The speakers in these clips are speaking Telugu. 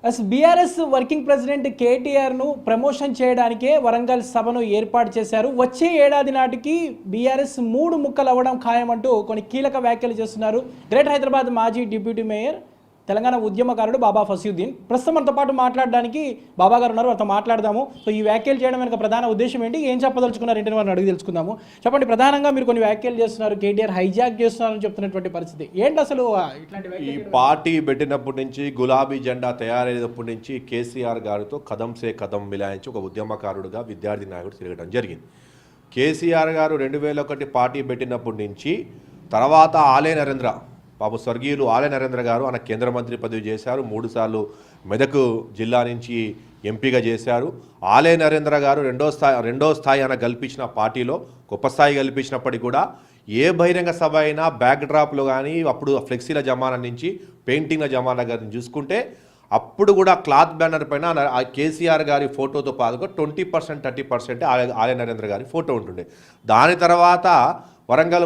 బీఆర్ఎస్ వర్కింగ్ ప్రెసిడెంట్ కేటీఆర్ను ప్రమోషన్ చేయడానికే వరంగల్ సభను ఏర్పాటు చేశారు. వచ్చే ఏడాది నాటికి బీఆర్ఎస్ 3 ముక్కలు అవ్వడం ఖాయమంటూ కొన్ని కీలక వ్యాఖ్యలు చేస్తున్నారు గ్రేటర్ హైదరాబాద్ మాజీ డిప్యూటీ మేయర్ తెలంగాణ ఉద్యమకారుడు బాబా ఫసీయుద్దీన్. ప్రస్తుతం మనతో పాటు మాట్లాడడానికి బాబా గారు ఉన్నారు, వారితో మాట్లాడదాము. సో ఈ వ్యాఖ్యలు చేయడం వెనుక ప్రధాన ఉద్దేశం ఏంటి, ఏం చెప్పదలుచుకున్నారు ఏంటని వారిని అడిగి తెలుసుకుందాము. చెప్పండి, ప్రధానంగా మీరు కొన్ని వ్యాఖ్యలు చేస్తున్నారు, కేటీఆర్ హైజాక్ చేస్తున్నారని చెప్తున్నటువంటి పరిస్థితి ఏంటి అసలు? ఇట్లాంటి ఈ పార్టీ పెట్టినప్పటి నుంచి, గులాబీ జెండా తయారైనప్పటి నుంచి కేసీఆర్ గారితో కదం సే కదం మిలాయించి ఒక ఉద్యమకారుడుగా విద్యార్థి నాయకుడు తిరగడం జరిగింది. కేసీఆర్ గారు 2001 పార్టీ పెట్టినప్పటి నుంచి తర్వాత ఆలయ నరేంద్ర బాబు స్వర్గీయులు ఆలయ నరేంద్ర గారు ఆయన కేంద్ర మంత్రి పదవి చేశారు. 3 సార్లు మెదక్ జిల్లా నుంచి ఎంపీగా చేశారు. ఆలయ నరేంద్ర గారు రెండో స్థాయి ఆయన కల్పించిన పార్టీలో గొప్ప స్థాయి కల్పించినప్పటికీ కూడా ఏ బహిరంగ సభ అయినా బ్యాక్ డ్రాప్లో కానీ అప్పుడు ఫ్లెక్సీల జమానా నుంచి పెయింటింగ్ల జమానా గారిని చూసుకుంటే అప్పుడు కూడా క్లాత్ బ్యానర్ పైన ఆ కేసీఆర్ గారి ఫోటోతో పాటుగా 20% 30% ఆలయ నరేంద్ర గారి ఫోటో ఉంటుండే. దాని తర్వాత వరంగల్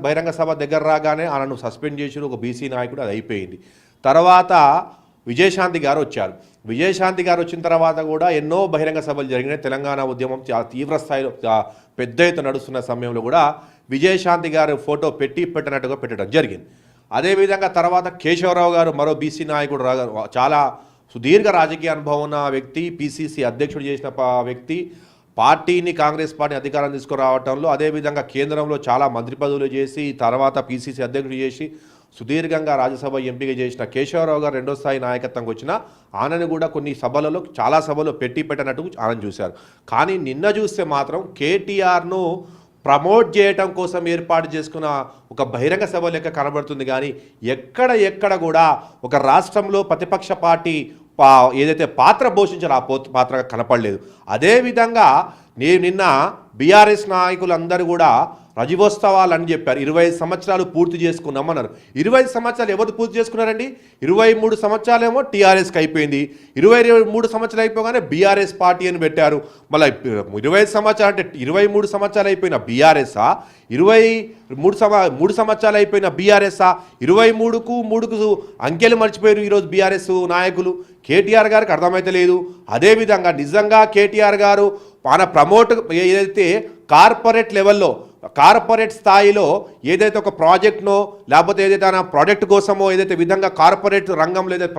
బహిరంగ సభ దగ్గర రాగానే ఆయనను సస్పెండ్ చేసి ఒక బీసీ నాయకుడు, అది అయిపోయింది. తర్వాత విజయశాంతి గారు వచ్చారు. విజయశాంతి గారు వచ్చిన తర్వాత కూడా ఎన్నో బహిరంగ సభలు జరిగినాయి. తెలంగాణ ఉద్యమం చాలా తీవ్ర స్థాయిలో పెద్ద ఎత్తున నడుస్తున్న సమయంలో కూడా విజయశాంతి గారు ఫోటో పెట్టినట్టుగా పెట్టడం జరిగింది. అదేవిధంగా తర్వాత కేశవరావు గారు మరో బీసీ నాయకుడు, చాలా సుదీర్ఘ రాజకీయ అనుభవం ఉన్న వ్యక్తి, పిసిసి అధ్యక్షుడు చేసిన వ్యక్తి, పార్టీని కాంగ్రెస్ పార్టీ అధికారం తీసుకురావడంలో, అదేవిధంగా కేంద్రంలో చాలా మంత్రి పదవులు చేసి తర్వాత పిసిసి అధ్యక్షుడు చేసి సుదీర్ఘంగా రాజ్యసభ ఎంపీగా చేసిన కేశవరావు గారు రెండో స్థాయి నాయకత్వంకి వచ్చిన ఆయనను కూడా కొన్ని సభలలో, చాలా సభలో పెట్టినట్టు ఆయన చూశారు. కానీ నిన్న చూస్తే మాత్రం కేటీఆర్ను ప్రమోట్ చేయటం కోసం ఏర్పాటు చేసుకున్న ఒక బహిరంగ సభ లెక్క కనబడుతుంది. కానీ ఎక్కడ కూడా ఒక రాష్ట్రంలో ప్రతిపక్ష పార్టీ ఏదైతే పాత్ర పోషించారో ఆ పాత్ర కనపడలేదు. అదేవిధంగా నిన్న బీఆర్ఎస్ నాయకులందరూ కూడా రజవోత్సవాలు అని చెప్పారు. 25 సంవత్సరాలు పూర్తి చేసుకున్నామన్నారు. 25 సంవత్సరాలు ఎవరు పూర్తి చేసుకున్నారండి? 23 సంవత్సరాలేమో టీఆర్ఎస్కి అయిపోయింది. 23 సంవత్సరాలు అయిపోగానే బీఆర్ఎస్ పార్టీ అని పెట్టారు. మళ్ళీ 25 సంవత్సరాలు అంటే 23 సంవత్సరాలు అయిపోయిన బీఆర్ఎస్ఆ, 23 సంవత్సరాలు అయిపోయిన బీఆర్ఎస్ఆ, 23కు 3కు అంకెలు మర్చిపోయారు ఈరోజు బీఆర్ఎస్ నాయకులు. కేటీఆర్ గారికి అర్థమైతే లేదు. అదేవిధంగా నిజంగా కేటీఆర్ గారు మన ప్రమోట్ ఏదైతే కార్పొరేట్ లెవెల్లో, కార్పొరేట్ స్థాయిలో ఏదైతే ఒక ప్రాజెక్ట్నో లేకపోతే ఏదైతే ఆ ప్రాజెక్ట్ కోసమో ఏదైతే విధంగా కార్పొరేట్ రంగంలో ఏదైతే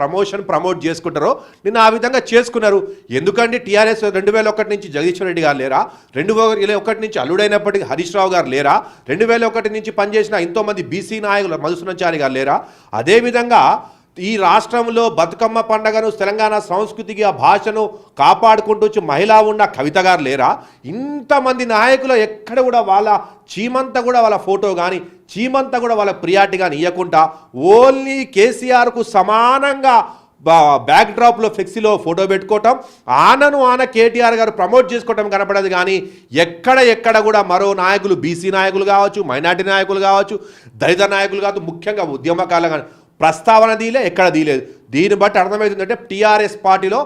ప్రమోట్ చేసుకుంటారో నిన్న ఆ విధంగా చేసుకున్నారు. ఎందుకంటే టీఆర్ఎస్ 2001 నుంచి జగదీశ్వర్ రెడ్డి గారు లేరా? 2001 నుంచి అల్లుడైనప్పటికీ హరీష్ రావు గారు లేరా? 2001 నుంచి పనిచేసిన ఎంతోమంది బీసీ నాయకులు మధుసూదనాచారి గారు లేరా? అదేవిధంగా ఈ రాష్ట్రంలో బతుకమ్మ పండుగను, తెలంగాణ సంస్కృతికి, ఆ భాషను కాపాడుకుంటూ వచ్చి మహిళ ఉన్న కవిత గారు లేరా? ఇంతమంది నాయకులు ఎక్కడ కూడా వాళ్ళ చీమంతా కూడా వాళ్ళ ఫోటో కానీ, చీమంతా కూడా వాళ్ళ ప్రియారిటీ కానీ ఇవ్వకుండా ఓన్లీ కేసీఆర్కు సమానంగా బ్యాక్ డ్రాప్లో ఫ్లెక్సీలో ఫోటో పెట్టుకోవటం, ఆన కేటీఆర్ గారు ప్రమోట్ చేసుకోవటం కనపడదు. కానీ ఎక్కడ కూడా మరో నాయకులు, బీసీ నాయకులు కావచ్చు, మైనార్టీ నాయకులు కావచ్చు, దళిత నాయకులు కావచ్చు, ముఖ్యంగా ఉద్యమకారులు కానీ ప్రస్తావన దీలే, ఎక్కడ దీలేదు. దీన్ని బట్టి అర్థమవుతుందంటే టీఆర్ఎస్ పార్టీలో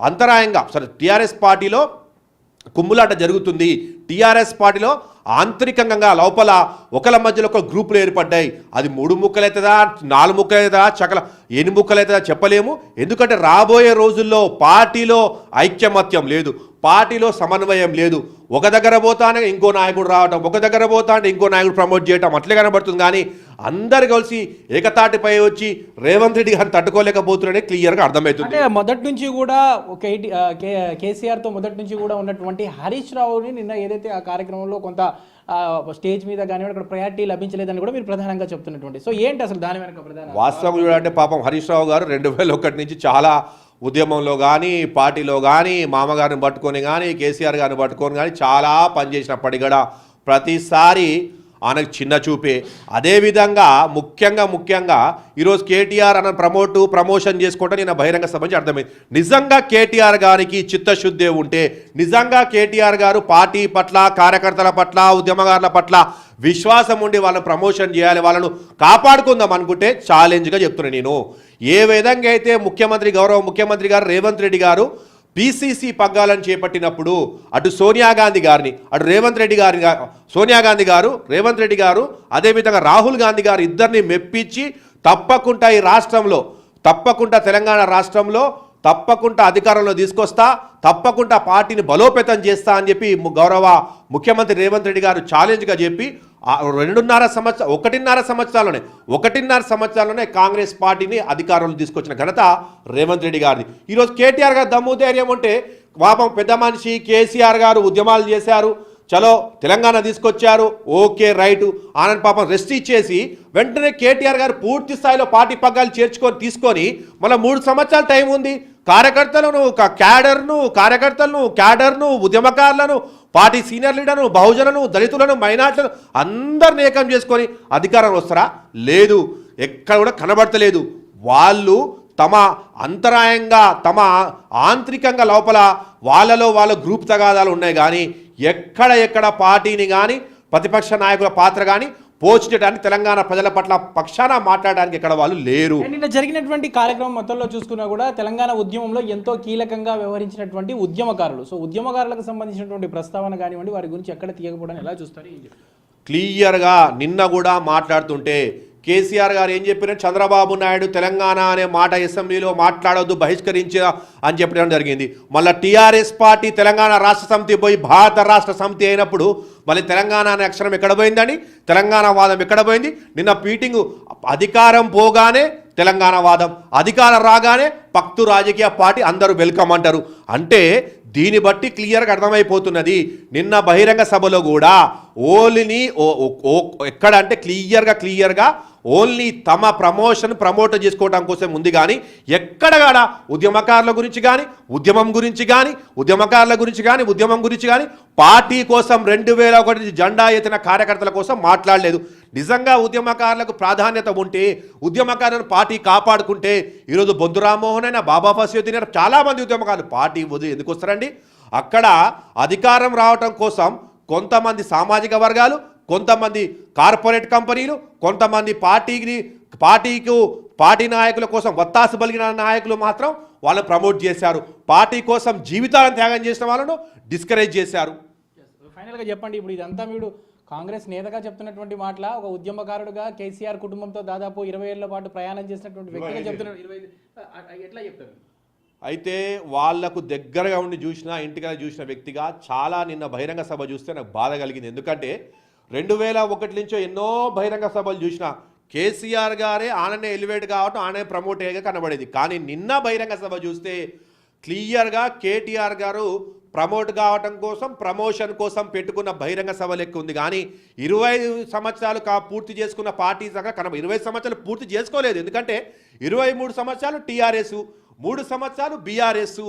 అంతరాయంగా టీఆర్ఎస్ పార్టీలో కుమ్ములాట జరుగుతుంది. టీఆర్ఎస్ పార్టీలో ఆంతరికంగా లోపల ఒకళ్ళ మధ్యలో ఒక గ్రూపులు ఏర్పడ్డాయి. అది 3 ముక్కలు అవుతుందా, 4 ముక్కలు అవుతుందా, చకల 8 ముక్కలు అవుతుందా చెప్పలేము. ఎందుకంటే రాబోయే రోజుల్లో పార్టీలో ఐక్యమత్యం లేదు, పార్టీలో సమన్వయం లేదు. ఒక దగ్గర పోతానే ఇంకో నాయకుడు రావటం, ఒక దగ్గర పోతా అంటే ఇంకో నాయకుడు ప్రమోట్ చేయటం అట్లే కనబడుతుంది. కానీ అందరు కలిసి ఏకతాటిపై వచ్చి రేవంత్ రెడ్డి గారిని తట్టుకోలేకపోతున్నారని క్లియర్గా అర్థమవుతుంది. అంటే మొదటి నుంచి కూడా కేసీఆర్తో మొదటి నుంచి కూడా ఉన్నటువంటి హరీష్ రావుని నిన్న ఏదైతే ఆ కార్యక్రమంలో కొంత స్టేజ్ మీద కానీ అక్కడ ప్రయారిటీ లభించలేదని కూడా మీరు ప్రధానంగా చెప్తున్నటువంటి. సో ఏంటి అసలు దాని వెనక ప్రధాన వాస్తవం చూడంటే పాపం హరీష్ రావు గారు 2001 నుంచి చాలా ఉద్యమంలో కానీ, పార్టీలో కానీ, మామగారిని పట్టుకొని కానీ, కేసీఆర్ గారిని పట్టుకొని కానీ చాలా పనిచేసినప్పటికీ కూడా ప్రతిసారి ఆయనకు చిన్న చూపే. అదేవిధంగా ముఖ్యంగా ఈరోజు కేటీఆర్ అన్న ప్రమోషన్ చేసుకోవటం నేను బహిరంగ సభ నుంచి అర్థమైంది. నిజంగా కేటీఆర్ గారికి చిత్తశుద్ధి ఉంటే, నిజంగా కేటీఆర్ గారు పార్టీ పట్ల, కార్యకర్తల పట్ల, ఉద్యమకారుల పట్ల విశ్వాసం ఉండి వాళ్ళని ప్రమోషన్ చేయాలి, వాళ్ళను కాపాడుకుందాం అనుకుంటే ఛాలెంజ్గా చెప్తున్నాను నేను. ఏ విధంగా అయితే గౌరవ ముఖ్యమంత్రి గారు రేవంత్ రెడ్డి గారు పిసిసి పగ్గాలను చేపట్టినప్పుడు అటు సోనియా గాంధీ గారిని, అటు సోనియా గాంధీ గారు, రేవంత్ రెడ్డి గారు, అదేవిధంగా రాహుల్ గాంధీ గారు ఇద్దరిని మెప్పించి తప్పకుండా ఈ రాష్ట్రంలో తప్పకుండా తెలంగాణ రాష్ట్రంలో తప్పకుండా అధికారంలో తీసుకొస్తా, తప్పకుండా పార్టీని బలోపేతం చేస్తా అని చెప్పి గౌరవ ముఖ్యమంత్రి రేవంత్ రెడ్డి గారు ఛాలెంజ్గా చెప్పి 1.5 సంవత్సరాల్లోనే కాంగ్రెస్ పార్టీని అధికారంలో తీసుకొచ్చిన ఘనత రేవంత్ రెడ్డి గారిది. ఈరోజు కేటీఆర్ గారు దమ్ము ధైర్యం ఉంటే పాపం పెద్ద మనిషి కేసీఆర్ గారు ఉద్యమాలు చేశారు, చలో తెలంగాణ తీసుకొచ్చారు, ఓకే రైటు ఆనంద్ పాపం రెస్ట్ ఇచ్చేసి వెంటనే కేటీఆర్ గారు పూర్తి స్థాయిలో పార్టీ పగ్గాలు తీసుకొని మళ్ళీ 3 సంవత్సరాల టైం ఉంది. క్యాడర్ను ఉద్యమకారులను పార్టీ సీనియర్ లీడర్ను బహుజనులను దళితులను మైనార్టీలను అందరిని ఏకం చేసుకొని అధికారం వస్తారా? లేదు, ఎక్కడ కూడా కనబడతలేదు. వాళ్ళు తమ అంతరాయంగా తమ ఆంతరికంగా లోపల వాళ్ళ గ్రూప్ తగాదాలు ఉన్నాయి, కానీ ఎక్కడ పార్టీని కానీ ప్రతిపక్ష నాయకుల పాత్ర కానీ పోషించడానికి తెలంగాణ ప్రజల పట్ల పక్షాన మాట్లాడడానికి ఇక్కడ వాళ్ళు లేరు. నిన్న జరిగినటువంటి కార్యక్రమం మొత్తంలో చూసుకున్నా కూడా తెలంగాణ ఉద్యమంలో ఎంతో కీలకంగా వ్యవహరించినటువంటి ఉద్యమకారులు, సో ఉద్యమకారులకు సంబంధించినటువంటి ప్రస్తావన కానివ్వండి వారి గురించి ఎక్కడ తీయకపోవడానికి ఎలా చూస్తారు? క్లియర్గా నిన్న కూడా మాట్లాడుతుంటే కేసీఆర్ గారు ఏం చెప్పినారు, చంద్రబాబు నాయుడు తెలంగాణ అనే మాట అసెంబ్లీలో మాట్లాడొద్దు బహిష్కరించా అని చెప్పడం జరిగింది. మళ్ళీ టీఆర్ఎస్ పార్టీ తెలంగాణ రాష్ట్ర సమితి పోయి భారత రాష్ట్ర సమితి అయినప్పుడు మళ్ళీ తెలంగాణ అనే అక్షరం ఎక్కడ పోయిందండి? తెలంగాణ వాదం ఎక్కడ పోయింది? నిన్న మీటింగు అధికారం పోగానే తెలంగాణ వాదం, అధికారం రాగానే పక్తు రాజకీయ పార్టీ అందరూ వెల్కమ్ అంటారు. అంటే దీన్ని బట్టి క్లియర్గా అర్థమైపోతున్నది. నిన్న బహిరంగ సభలో కూడా ఓన్లీ ఎక్కడ అంటే క్లియర్గా ఓన్లీ తమ ప్రమోట్ చేసుకోవడం కోసం ఉంది, కానీ ఎక్కడ కూడా ఉద్యమకారుల గురించి కానీ ఉద్యమం గురించి కానీ పార్టీ కోసం 2001 జెండా ఎత్తిన కార్యకర్తల కోసం మాట్లాడలేదు. నిజంగా ఉద్యమకారులకు ప్రాధాన్యత ఉంటే, ఉద్యమకారులను పార్టీ కాపాడుకుంటే ఈరోజు బొందు రామ్మోహన్ అయినా బాబా ఫసీయుద్దీన్ అయినా చాలామంది ఉద్యమకారులు పార్టీ ఎందుకు వస్తారండి? అక్కడ అధికారం రావటం కోసం కొంతమంది సామాజిక వర్గాలు, కొంతమంది కార్పొరేట్ కంపెనీలు, కొంతమంది పార్టీ నాయకుల కోసం వత్తాసు బలిగిన నాయకులు మాత్రం వాళ్ళని ప్రమోట్ చేశారు. పార్టీ కోసం జీవితాలను త్యాగం చేసిన వాళ్ళను డిస్కరేజ్ చేశారు. ఫైనల్గా చెప్పండి, ఇప్పుడు ఇదంతా మీరు కాంగ్రెస్ నేతగా చెప్తున్నటువంటి మాటల, ఒక ఉద్యమకారుడుగా కేసీఆర్ కుటుంబంతో దాదాపు 20 ఏళ్ల పాటు ప్రయాణం చేసినటువంటి వ్యక్తిగా చెప్తున్నారు, ఎట్లా చెప్తారు? అయితే వాళ్లకు దగ్గరగా ఉండి ఇంటిగా చూసిన వ్యక్తిగా చాలా నిన్న బహిరంగ సభ చూస్తే నాకు బాధ కలిగింది. ఎందుకంటే 2001 నుంచో ఎన్నో బహిరంగ సభలు చూసిన కేసీఆర్ గారే ఆననే ఎలివేట్ కావటం, ఆనే ప్రమోట్ అయ్యేగా కనబడేది. కానీ నిన్న బహిరంగ సభ చూస్తే క్లియర్గా కేటీఆర్ గారు ప్రమోట్ కావటం కోసం, ప్రమోషన్ కోసం పెట్టుకున్న బహిరంగ సభ లెక్క ఉంది. కానీ 25 సంవత్సరాలు పూర్తి చేసుకున్న పార్టీ దగ్గర 20 సంవత్సరాలు పూర్తి చేసుకోలేదు. ఎందుకంటే 23 సంవత్సరాలు టీఆర్ఎస్, 3 సంవత్సరాలు బీఆర్ఎస్.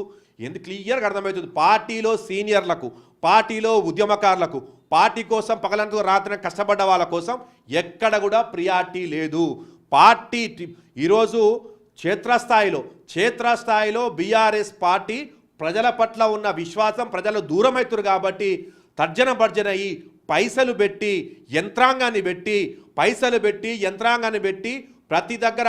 ఎందుకు క్లియర్గా అర్థమవుతుంది, పార్టీలో సీనియర్లకు, పార్టీలో ఉద్యమకారులకు, పార్టీ కోసం పగలంతా రాత్రి కష్టపడ్డ వాళ్ళ కోసం ఎక్కడ కూడా ప్రియారిటీ లేదు. పార్టీ ఈరోజు క్షేత్రస్థాయిలో బీఆర్ఎస్ పార్టీ ప్రజల పట్ల ఉన్న విశ్వాసం, ప్రజలు దూరమవుతారు కాబట్టి తర్జన భర్జన అయ్యి పైసలు పెట్టి యంత్రాంగాన్ని పెట్టి ప్రతి దగ్గర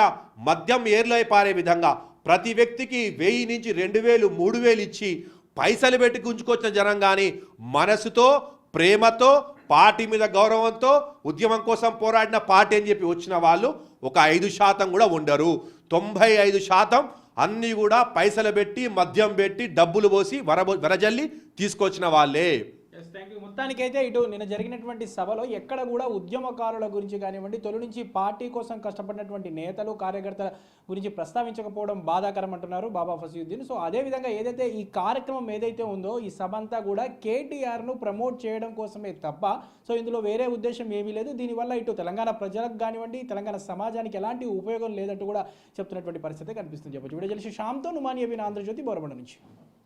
మద్యం ఏర్లై పారే విధంగా ప్రతి వ్యక్తికి 1000 నుంచి 2000, 3000 ఇచ్చి పైసలు పెట్టి గుంజుకొచ్చిన జనం కానీ మనసుతో, ప్రేమతో, పార్టీ మీద గౌరవంతో ఉద్యమం కోసం పోరాడిన పార్టీ అని చెప్పి వచ్చిన వాళ్ళు ఒక 5% కూడా ఉండరు. 95% అన్నీ కూడా పైసలు పెట్టి, మద్యం పెట్టి, డబ్బులు పోసి వరజల్లి తీసుకొచ్చిన వాళ్ళే. మొత్తానికైతే ఇటు నిన్న జరిగినటువంటి సభలో ఎక్కడ కూడా ఉద్యమకారుల గురించి కానివ్వండి, తొలి నుంచి పార్టీ కోసం కష్టపడినటువంటి నేతలు, కార్యకర్తల గురించి ప్రస్తావించకపోవడం బాధాకరం అంటున్నారు బాబా ఫసీయుద్దీన్. సో అదేవిధంగా ఏదైతే ఈ కార్యక్రమం ఏదైతే ఉందో ఈ సభ అంతా కూడా కేటీఆర్ను ప్రమోట్ చేయడం కోసమే తప్ప సో ఇందులో వేరే ఉద్దేశం ఏమీ లేదు. దీనివల్ల ఇటు తెలంగాణ ప్రజలకు కానివ్వండి, తెలంగాణ సమాజానికి ఎలాంటి ఉపయోగం లేదంటూ కూడా చెప్తున్నటువంటి పరిస్థితి కనిపిస్తుంది చెప్పచ్చు. వీడియో జర్నలిస్ట్ శ్యామ్తో నుమాని అభిన్, ఆంధ్రజ్యోతి, బోరబండ నుంచి.